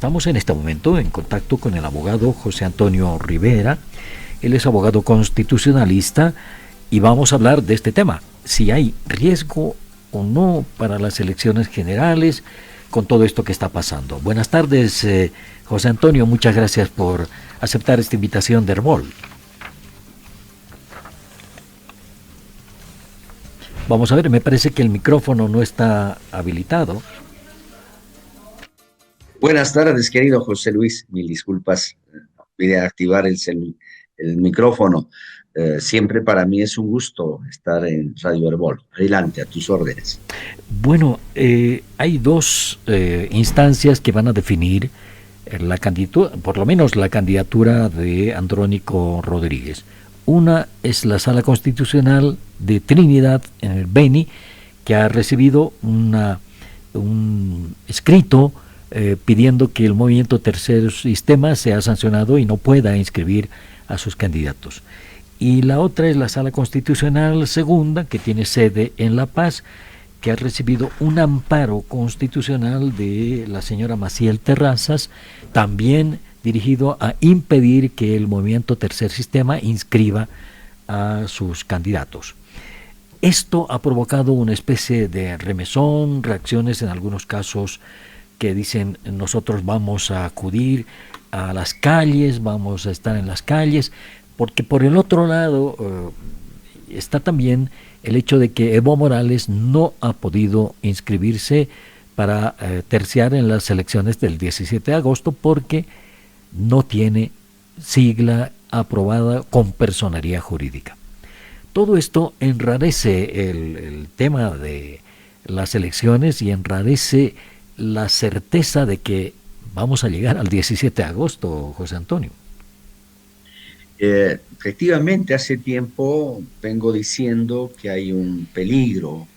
estamos en este momento en contacto con el abogado José Antonio Rivera. Él es abogado constitucionalista y vamos a hablar de este tema, si hay riesgo o no para las elecciones generales con todo esto que está pasando. Buenas tardes, José Antonio, muchas gracias por aceptar esta invitación de Herbol. Vamos a ver, me parece que el micrófono no está habilitado. Buenas tardes, querido José Luis. Mil disculpas. Olvidé activar el micrófono. Siempre para mí es un gusto estar en Radio Herbol. Adelante, a tus órdenes. Bueno, hay dos instancias que van a definir la candidatura, por lo menos la candidatura de Andrónico Rodríguez. Una es la Sala Constitucional de Trinidad en el Beni, que ha recibido un escrito pidiendo que el movimiento Tercer Sistema sea sancionado y no pueda inscribir a sus candidatos. Y la otra es la Sala Constitucional Segunda, que tiene sede en La Paz, que ha recibido un amparo constitucional de la señora Maciel Terrazas, también dirigido a impedir que el movimiento Tercer Sistema inscriba a sus candidatos. Esto ha provocado una especie de remesón, reacciones en algunos casos que dicen nosotros vamos a acudir a las calles, vamos a estar en las calles, porque por el otro lado está también el hecho de que Evo Morales no ha podido inscribirse para terciar en las elecciones del 17 de agosto porque no tiene sigla aprobada con personería jurídica. Todo esto enrarece el tema de las elecciones y enrarece la certeza de que vamos a llegar al 17 de agosto, José Antonio. Efectivamente, hace tiempo vengo diciendo que hay un peligro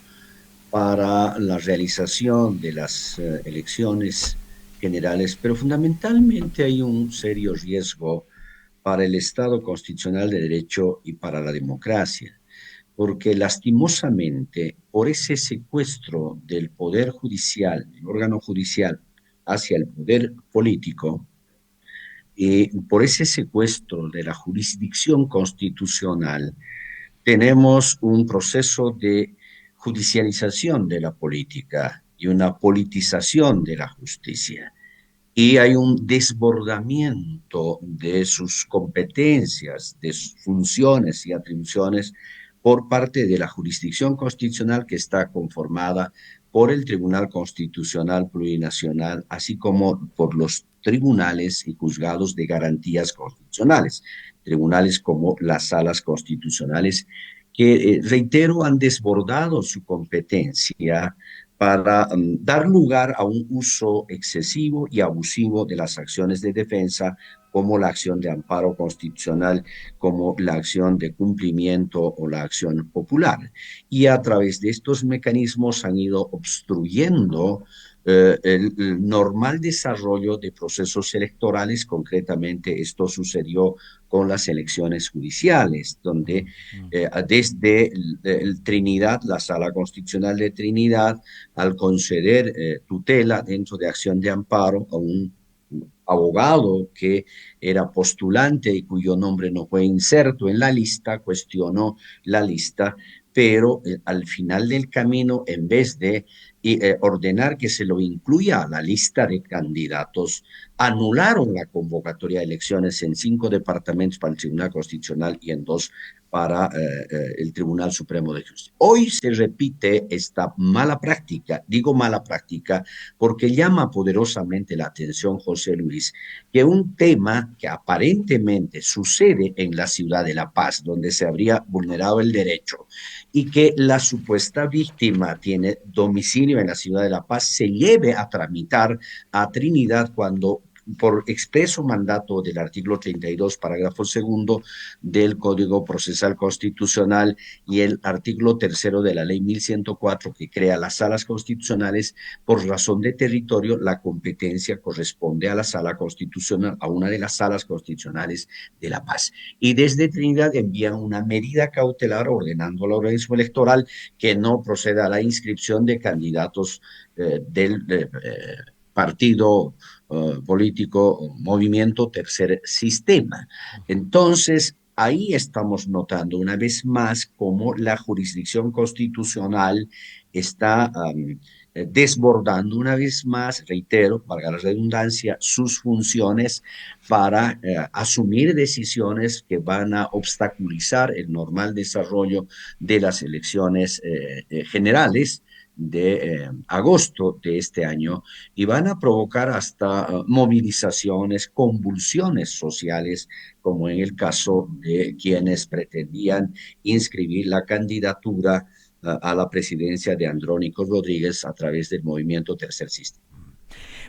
para la realización de las elecciones generales, pero fundamentalmente hay un serio riesgo para el Estado constitucional de derecho y para la democracia, porque lastimosamente por ese secuestro del poder judicial, del órgano judicial, hacia el poder político, y por ese secuestro de la jurisdicción constitucional, tenemos un proceso de judicialización de la política y una politización de la justicia. Y hay un desbordamiento de sus competencias, de sus funciones y atribuciones por parte de la jurisdicción constitucional que está conformada por el Tribunal Constitucional Plurinacional, así como por los tribunales y juzgados de garantías constitucionales, tribunales como las salas constitucionales, que, reitero, han desbordado su competencia para dar lugar a un uso excesivo y abusivo de las acciones de defensa, como la acción de amparo constitucional, como la acción de cumplimiento o la acción popular. Y a través de estos mecanismos han ido obstruyendo el normal desarrollo de procesos electorales. Concretamente, esto sucedió con las elecciones judiciales, donde desde el Trinidad, la Sala Constitucional de Trinidad, al conceder tutela dentro de acción de amparo a un abogado que era postulante y cuyo nombre no fue inserto en la lista, cuestionó la lista, pero al final del camino, en vez de ordenar que se lo incluya a la lista de candidatos, anularon la convocatoria de elecciones en 5 departamentos para el Tribunal Constitucional y en 2 para el Tribunal Supremo de Justicia. Hoy se repite esta mala práctica, digo mala práctica, porque llama poderosamente la atención, José Luis, que un tema que aparentemente sucede en la ciudad de La Paz, donde se habría vulnerado el derecho, y que la supuesta víctima tiene domicilio en la ciudad de La Paz, se lleve a tramitar a Trinidad cuando, por expreso mandato del artículo 32, parágrafo segundo del Código Procesal Constitucional y el artículo tercero de la Ley 1104, que crea las salas constitucionales, por razón de territorio, la competencia corresponde a la sala constitucional, a una de las salas constitucionales de La Paz. Y desde Trinidad envían una medida cautelar ordenando al organismo electoral que no proceda a la inscripción de candidatos del partido político Movimiento Tercer Sistema. Entonces, ahí estamos notando una vez más cómo la jurisdicción constitucional está desbordando una vez más, reitero, valga la redundancia, sus funciones para asumir decisiones que van a obstaculizar el normal desarrollo de las elecciones generales de agosto de este año y van a provocar hasta movilizaciones, convulsiones sociales, como en el caso de quienes pretendían inscribir la candidatura a la presidencia de Andrónico Rodríguez a través del movimiento Tercer Sistema.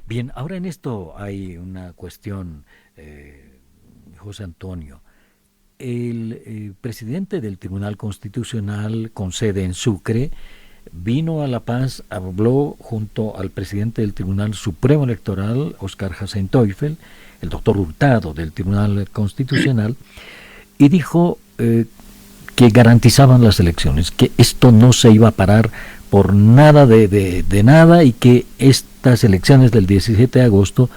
Bien, ahora en esto hay una cuestión, José Antonio. El presidente del Tribunal Constitucional con sede en Sucre vino a La Paz, habló junto al presidente del Tribunal Supremo Electoral, Oscar Hassan Teufel, el doctor Hurtado del Tribunal Constitucional, y dijo que garantizaban las elecciones, que esto no se iba a parar por nada de nada y que estas elecciones del 17 de agosto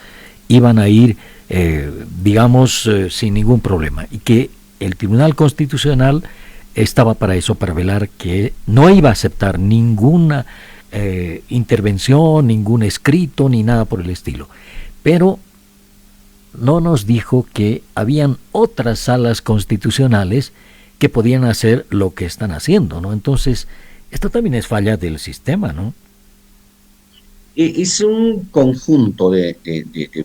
iban a ir, digamos, sin ningún problema y que el Tribunal Constitucional estaba para eso, para velar que no iba a aceptar ninguna intervención, ningún escrito, ni nada por el estilo. Pero no nos dijo que habían otras salas constitucionales que podían hacer lo que están haciendo, ¿no? Entonces, esto también es falla del sistema, ¿no? Es un conjunto de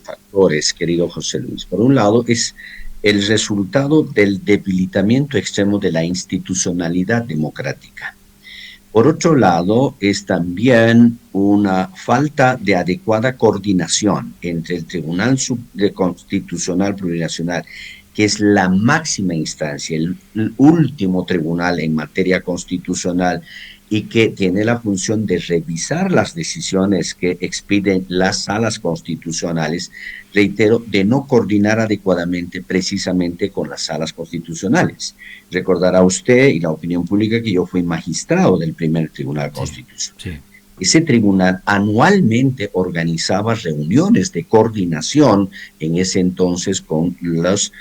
factores, querido José Luis. Por un lado, es el resultado del debilitamiento extremo de la institucionalidad democrática. Por otro lado, es también una falta de adecuada coordinación entre el Tribunal Constitucional Plurinacional, que es la máxima instancia, el último tribunal en materia constitucional y que tiene la función de revisar las decisiones que expiden las salas constitucionales, reitero, de no coordinar adecuadamente precisamente con las salas constitucionales. Recordará usted y la opinión pública que yo fui magistrado del primer Tribunal Constitucional. Sí. Ese tribunal anualmente organizaba reuniones de coordinación en ese entonces con las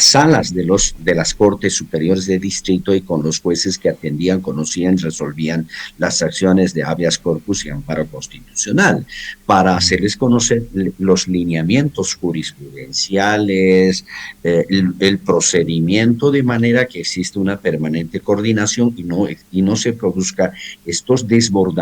salas de las Cortes Superiores de Distrito y con los jueces que atendían, conocían, resolvían las acciones de habeas corpus y amparo constitucional, para hacerles conocer los lineamientos jurisprudenciales, el procedimiento, de manera que existe una permanente coordinación y no se produzca estos desbordamientos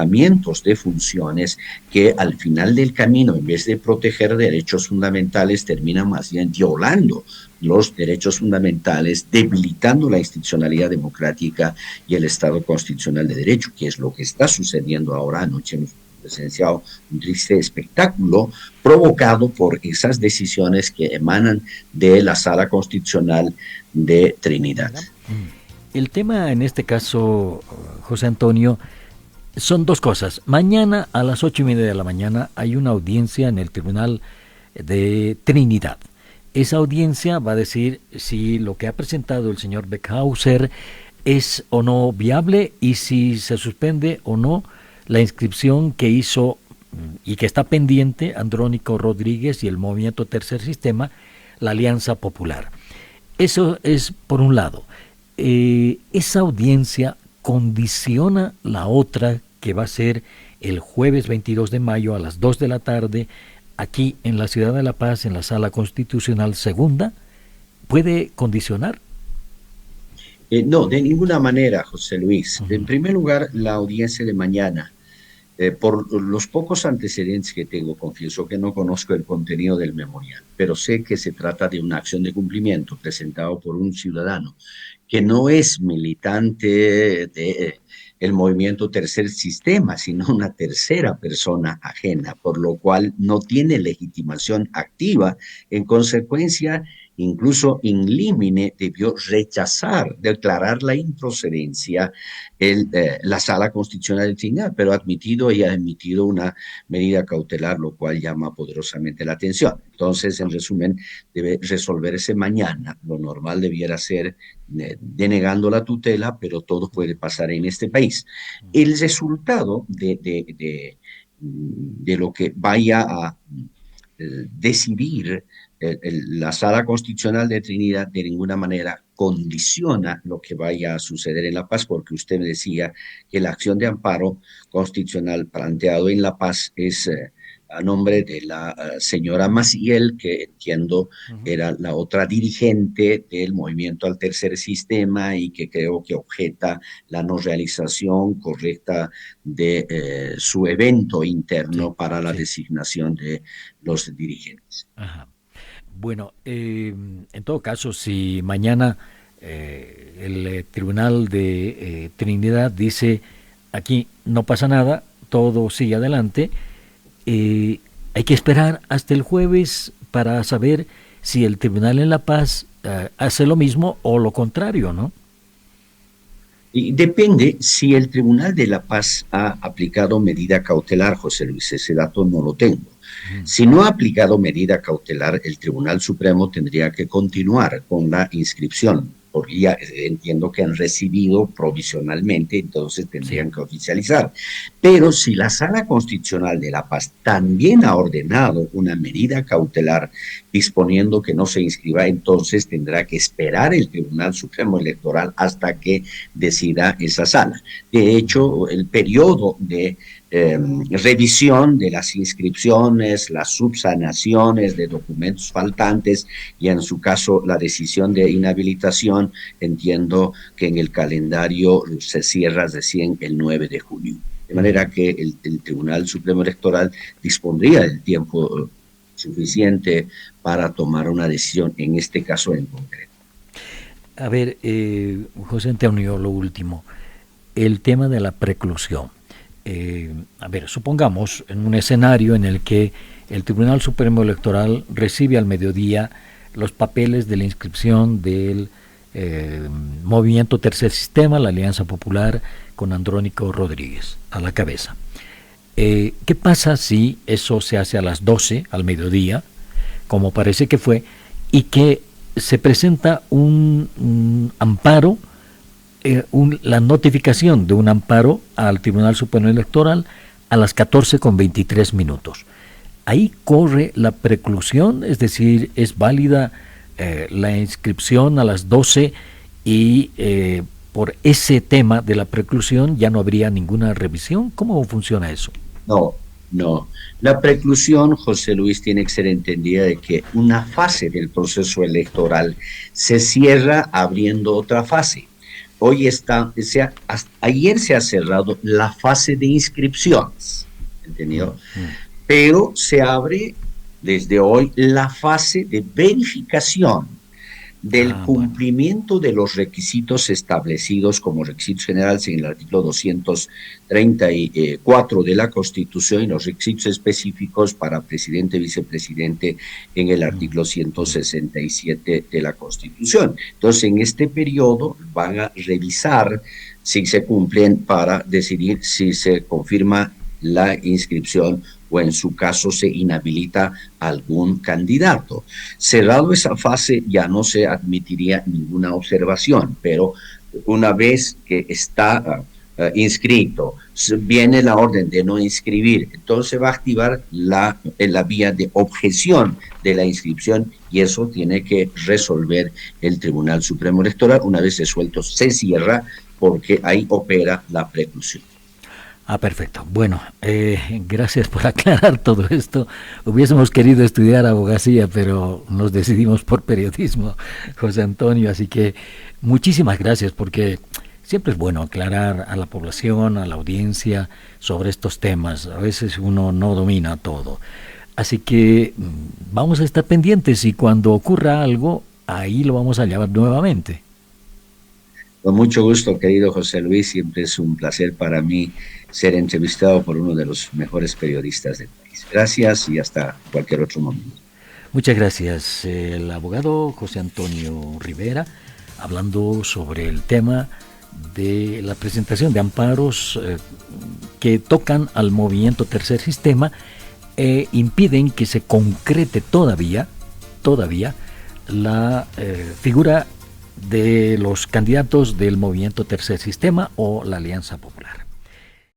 de funciones que al final del camino, en vez de proteger derechos fundamentales, terminan más bien violando los derechos fundamentales, debilitando la institucionalidad democrática y el Estado constitucional de derecho, que es lo que está sucediendo ahora. Anoche hemos presenciado un triste espectáculo provocado por esas decisiones que emanan de la Sala Constitucional de Trinidad. El tema en este caso, José Antonio, son dos cosas. Mañana a las 8:30 de la mañana hay una audiencia en el Tribunal de Trinidad. Esa audiencia va a decir si lo que ha presentado el señor Beckhauser es o no viable y si se suspende o no la inscripción que hizo y que está pendiente Andrónico Rodríguez y el Movimiento Tercer Sistema, la Alianza Popular. Eso es por un lado. Esa audiencia condiciona la otra que va a ser el jueves 22 de mayo a las 2 de la tarde aquí en la ciudad de La Paz, en la Sala Constitucional Segunda. ¿Puede condicionar? No, de ninguna manera, José Luis. En primer lugar, la audiencia de mañana, por los pocos antecedentes que tengo, confieso que no conozco el contenido del memorial, pero sé que se trata de una acción de cumplimiento presentado por un ciudadano que no es militante de el movimiento Tercer Sistema, sino una tercera persona ajena, por lo cual no tiene legitimación activa. En consecuencia, incluso in limine debió rechazar, declarar la improcedencia la Sala Constitucional de Trinidad, pero ha emitido una medida cautelar, lo cual llama poderosamente la atención. Entonces, en resumen, debe resolverse mañana. Lo normal debiera ser denegando la tutela, pero todo puede pasar en este país. El resultado de lo que vaya decidir. La Sala Constitucional de Trinidad de ninguna manera condiciona lo que vaya a suceder en La Paz, porque usted me decía que la acción de amparo constitucional planteado en La Paz es a nombre de la señora Maciel, que entiendo Ujú. era la otra dirigente del movimiento al tercer sistema y que creo que objeta la no realización correcta de su evento Sí, interno para la sí. designación de los dirigentes. Ajá. Bueno, en todo caso, si mañana el Tribunal de Trinidad dice aquí no pasa nada, todo sigue adelante, hay que esperar hasta el jueves para saber si el Tribunal en La Paz hace lo mismo o lo contrario, ¿no? Y depende si el Tribunal de la Paz ha aplicado medida cautelar, José Luis, ese dato no lo tengo. Mm. Si no ha aplicado medida cautelar, el Tribunal Supremo tendría que continuar con la inscripción, porque ya entiendo que han recibido provisionalmente, entonces Sí. tendrían que oficializar. Pero si la Sala Constitucional de La Paz también ha ordenado una medida cautelar disponiendo que no se inscriba, entonces tendrá que esperar el Tribunal Supremo Electoral hasta que decida esa sala. De hecho, el periodo de revisión de las inscripciones, las subsanaciones de documentos faltantes y en su caso la decisión de inhabilitación, entiendo que en el calendario se cierra recién el 9 de junio. De Ujú. manera que el Tribunal Supremo Electoral dispondría del tiempo suficiente para tomar una decisión en este caso en concreto. A ver, José Antonio, lo último, el tema de la preclusión. A ver, supongamos en un escenario en el que el Tribunal Supremo Electoral recibe al mediodía los papeles de la inscripción del Movimiento Tercer Sistema, la Alianza Popular, con Andrónico Rodríguez a la cabeza. ¿Qué pasa si eso se hace a las 12, al mediodía, como parece que fue, y que se presenta un amparo, la notificación de un amparo al Tribunal Supremo Electoral a las 14:23 minutos? Ahí corre la preclusión, es decir, es válida la inscripción a las 12 y por ese tema de la preclusión ya no habría ninguna revisión. ¿Cómo funciona eso? No, no. La preclusión, José Luis, tiene que ser entendida de que una fase del proceso electoral se cierra abriendo otra fase. Hoy está, ayer se ha cerrado la fase de inscripciones, Mm, ¿entendido? mm. Pero se abre desde hoy la fase de verificación del Ah, bueno. cumplimiento de los requisitos establecidos como requisitos generales en el artículo 234 de la Constitución y los requisitos específicos para presidente y vicepresidente en el Mm, artículo mm. 167 de la Constitución. Entonces, en este periodo van a revisar si se cumplen para decidir si se confirma la inscripción o en su caso se inhabilita algún candidato. Cerrado esa fase ya no se admitiría ninguna observación, pero una vez que está inscrito, viene la orden de no inscribir, entonces va a activar la vía de objeción de la inscripción y eso tiene que resolver el Tribunal Supremo Electoral. Una vez resuelto, se cierra porque ahí opera la preclusión. Ah, perfecto. Bueno, gracias por aclarar todo esto. Hubiésemos querido estudiar abogacía, pero nos decidimos por periodismo, José Antonio. Así que muchísimas gracias, porque siempre es bueno aclarar a la población, a la audiencia, sobre estos temas. A veces uno no domina todo. Así que vamos a estar pendientes y cuando ocurra algo, ahí lo vamos a llamar nuevamente. Con mucho gusto, querido José Luis, siempre es un placer para mí ser entrevistado por uno de los mejores periodistas del país. Gracias y hasta cualquier otro momento. Muchas gracias. El abogado José Antonio Rivera, hablando sobre el tema de la presentación de amparos que tocan al movimiento Tercer Sistema e impiden que se concrete todavía la figura de los candidatos del movimiento Tercer Sistema o la Alianza Popular.